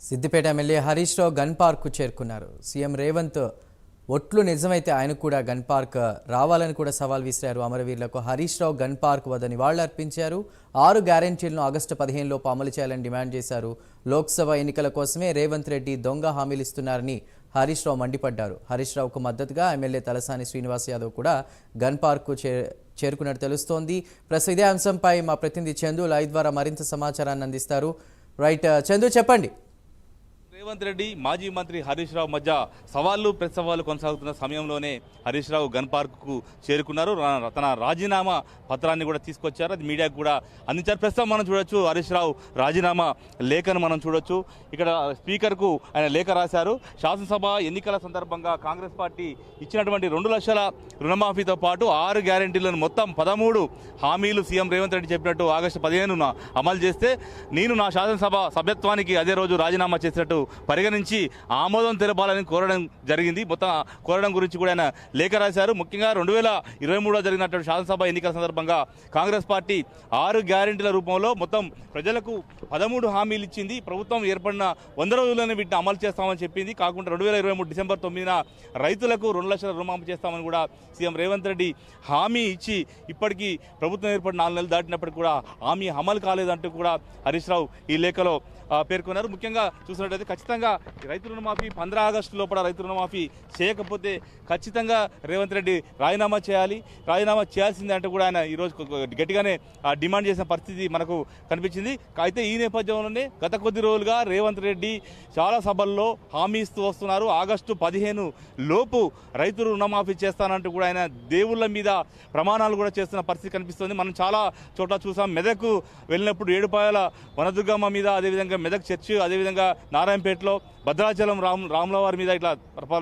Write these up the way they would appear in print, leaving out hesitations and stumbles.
Siddipet MLA Harish Rao gun park చేరుకున్నారు. CM Revanth ఒట్లు నిజమైతే ఆయన కూడా గన్ పార్క్ రావాలని కూడా సవాల్ విసిరారు. అమరవీరులకు హరీష్ రావు గన్ పార్క్ వద్ద నివాళులర్పించారు. 6 గ్యారెంటీలను ఆగస్టు 15 లోపు అమలు చేయాలని డిమాండ్ చేశారు. లోక్సభ ఎన్నికల కోసమే రేవంత్ రెడ్డి దొంగ హామీలు ఇస్తున్నారని హరీష్ రావు మండిపడ్డారు. హరీష్ రావుకు మద్దతుగా ఎమ్మెల్యే తలసాని శ్రీనివాస్ యాదవ్ కూడా గన్ పార్క్ చేరుకున్నట్టు తెలుస్తోంది. ప్రస్తుతం ఇదే అంశంపై మా ప్రతినిధి చందు లైవ్ ద్వారా మరింత సమాచారాన్ని అందిస్తారు. రైట్ చందు, చెప్పండి. రేవంత్ రెడ్డి మాజీ మంత్రి హరీష్ రావు మధ్య సవాళ్లు ప్రతి సవాళ్లు కొనసాగుతున్న సమయంలోనే హరీష్ రావు గన్ పార్కుకు చేరుకున్నారు. తన రాజీనామా పత్రాన్ని కూడా తీసుకొచ్చారు. అది మీడియాకు కూడా అందించారు. ప్రస్తుతం మనం చూడొచ్చు హరీష్ రావు రాజీనామా లేఖను మనం చూడొచ్చు. ఇక్కడ స్పీకర్కు ఆయన లేఖ రాశారు. శాసనసభ ఎన్నికల సందర్భంగా కాంగ్రెస్ పార్టీ ఇచ్చినటువంటి 2 లక్షల రుణమాఫీతో పాటు 6 గ్యారెంటీలను మొత్తం 13 హామీలు సీఎం రేవంత్ రెడ్డి చెప్పినట్టు ఆగస్టు 15న అమలు చేస్తే నేను నా శాసనసభ సభ్యత్వానికి అదే రోజు రాజీనామా చేసినట్టు పరిగణించి ఆమోదం తెలపాలని కోరడం జరిగింది. మొత్తం కోరడం గురించి కూడా ఆయన లేఖ రాశారు. ముఖ్యంగా 2023లో జరిగినటువంటి శాసనసభ ఎన్నికల సందర్భంగా కాంగ్రెస్ పార్టీ 6 గ్యారెంటీల రూపంలో మొత్తం ప్రజలకు 13 హామీలు ఇచ్చింది. ప్రభుత్వం ఏర్పడిన 100 రోజుల్లోనే వీటిని అమలు చేస్తామని చెప్పింది. కాకుండా 2023 డిసెంబర్ 9న రైతులకు 2 లక్షల రుణమాఫీ చేస్తామని కూడా సీఎం రేవంత్ రెడ్డి హామీ ఇచ్చి ఇప్పటికీ ప్రభుత్వం ఏర్పడిన 4 నెలలు దాటినప్పటికీ కూడా హామీ అమలు కాలేదంటూ కూడా హరీష్ రావు ఈ లేఖలో పేర్కొన్నారు. ముఖ్యంగా చూసినట్లయితే ఖచ్చితంగా రైతు రుణమాఫీ 15 ఆగస్టు లోపల రైతు రుణమాఫీ చేయకపోతే ఖచ్చితంగా రేవంత్ రెడ్డి రాజీనామా చేయాలి, రాజీనామా చేయాల్సిందే అంటూ కూడా ఆయన ఈరోజు గట్టిగానే డిమాండ్ చేసిన పరిస్థితి మనకు కనిపించింది. అయితే ఈ నేపథ్యంలోనే గత కొద్ది రోజులుగా రేవంత్ రెడ్డి చాలా సభల్లో హామీ ఇస్తూ వస్తున్నారు. ఆగస్టు 15 లోపు రైతు రుణమాఫీ చేస్తానంటూ కూడా ఆయన దేవుళ్ళ మీద ప్రమాణాలు కూడా చేస్తున్న పరిస్థితి కనిపిస్తుంది. మనం చాలా చోట్ల చూసాం. మెదక్ వెళ్ళినప్పుడు ఏడుపాయల వనదుర్గమ్మ మీద, అదేవిధంగా మెదక్ చర్చి, అదేవిధంగా నారాయణపేటలో భద్రాచలం రాముల వారి మీద ఇట్లా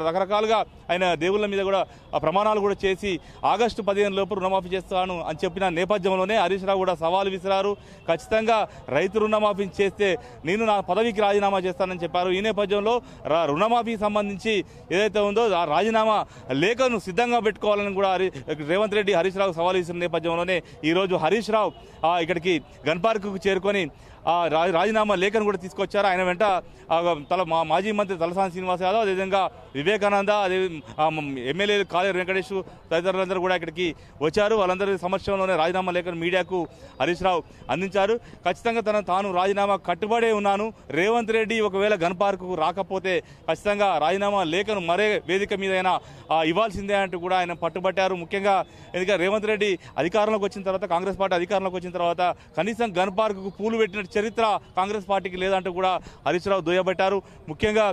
రకరకాలుగా ఆయన దేవుళ్ళ మీద కూడా ప్రమాణాలు కూడా చేసి ఆగస్టు 15 లోపు రుణమాఫీ చేస్తాను అని చెప్పిన నేపథ్యంలోనే హరీష్ రావు కూడా సవాలు విసిరారు. ఖచ్చితంగా రైతు రుణమాఫీ చేస్తే నేను నా పదవికి రాజీనామా చేస్తానని చెప్పారు. ఈ నేపథ్యంలో రుణమాఫీకి సంబంధించి ఏదైతే ఉందో ఆ రాజీనామా లేఖను సిద్ధంగా పెట్టుకోవాలని కూడా రేవంత్ రెడ్డి హరీష్ రావు సవాలు విసిరిన నేపథ్యంలోనే ఈరోజు హరీష్ రావు ఇక్కడికి గన్ పార్కుకు చేరుకొని రాజీనామా లేఖను కూడా తీసుకొచ్చారు. ఆయన వెంట మాజీ మంత్రి తలసాని శ్రీనివాస్ యాదవ్, అదేవిధంగా వివేకానంద, అదే ఎమ్మెల్యే కాళేరు వెంకటేష్ తదితరులందరూ కూడా ఇక్కడికి వచ్చారు. వాళ్ళందరి సమక్షంలోనే రాజీనామా లేఖను మీడియాకు హరీష్ రావు అందించారు. ఖచ్చితంగా తాను రాజీనామా కట్టుబడే ఉన్నాను, రేవంత్ రెడ్డి ఒకవేళ గన్ పార్కుకు రాకపోతే ఖచ్చితంగా రాజీనామా లేఖను మరే వేదిక మీదైనా ఇవ్వాల్సిందే అంటూ కూడా ఆయన పట్టుబట్టారు. ముఖ్యంగా ఎందుకంటే రేవంత్ రెడ్డి అధికారంలోకి వచ్చిన తర్వాత, కాంగ్రెస్ పార్టీ అధికారంలోకి వచ్చిన తర్వాత కనీసం గన్ పార్కుకు పూలు పెట్టిన చరిత్ర కాంగ్రెస్ పార్టీకి లేదంటూ కూడా హరీష్ రావు దుయ్యబట్టారు. ముఖ్యంగా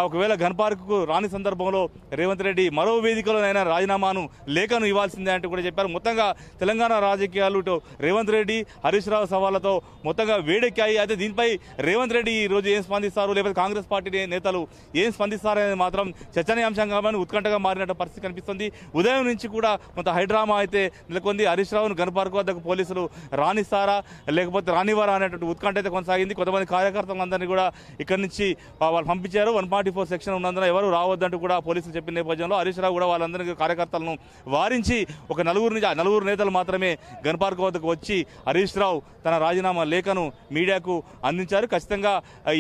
ఒకవేళ గన్ పార్కుకు రాని సందర్భంలో రేవంత్ రెడ్డి మరో వేదికలోనైనా రాజీనామాను లేఖను ఇవ్వాల్సిందే అంటూ కూడా చెప్పారు. మొత్తంగా తెలంగాణ రాజకీయాలు రేవంత్ రెడ్డి హరీష్ రావు సవాళ్లతో మొత్తంగా వేడెక్కాయి. అయితే దీనిపై రేవంత్ రెడ్డి ఈ రోజు ఏం స్పందిస్తారు, లేకపోతే కాంగ్రెస్ పార్టీ నేతలు ఏం స్పందిస్తారనేది మాత్రం చర్చనీయాంశంగా ఉత్కంఠగా మారినట్టు పరిస్థితి కనిపిస్తుంది. ఉదయం నుంచి కూడా కొంత హైడ్రామా అయితే నెలకొంది. హరీష్ రావును గన్ పార్కు వద్దకు పోలీసులు రానిస్తారా లేకపోతే రానివారా అనేటువంటి ఉత్కంఠ అయితే కొనసాగింది. కొంతమంది కార్యకర్తలందరినీ కూడా ఇక్కడి నుంచి వాళ్ళు పంపించారు. 144 సెక్షన్ ఉన్నందున ఎవరు రావద్దంటూ కూడా పోలీసులు చెప్పిన నేపథ్యంలో హరీష్ రావు కూడా వాళ్ళందరికీ కార్యకర్తలను వారించి ఒక 4 నేతలు మాత్రమే గన్ పార్క్ వద్దకు వచ్చి హరీష్ రావు తన రాజీనామా లేఖను మీడియాకు అందించారు. ఖచ్చితంగా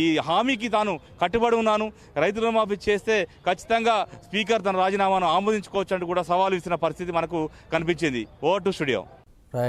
ఈ హామీకి తాను కట్టుబడి ఉన్నాను, రైతు రుణమాఫీ చేస్తే ఖచ్చితంగా స్పీకర్ తన రాజీనామాను ఆమోదించుకోవచ్చు అంటూ కూడా సవాల్ ఇచ్చిన పరిస్థితి మనకు కనిపించింది. Over to studio.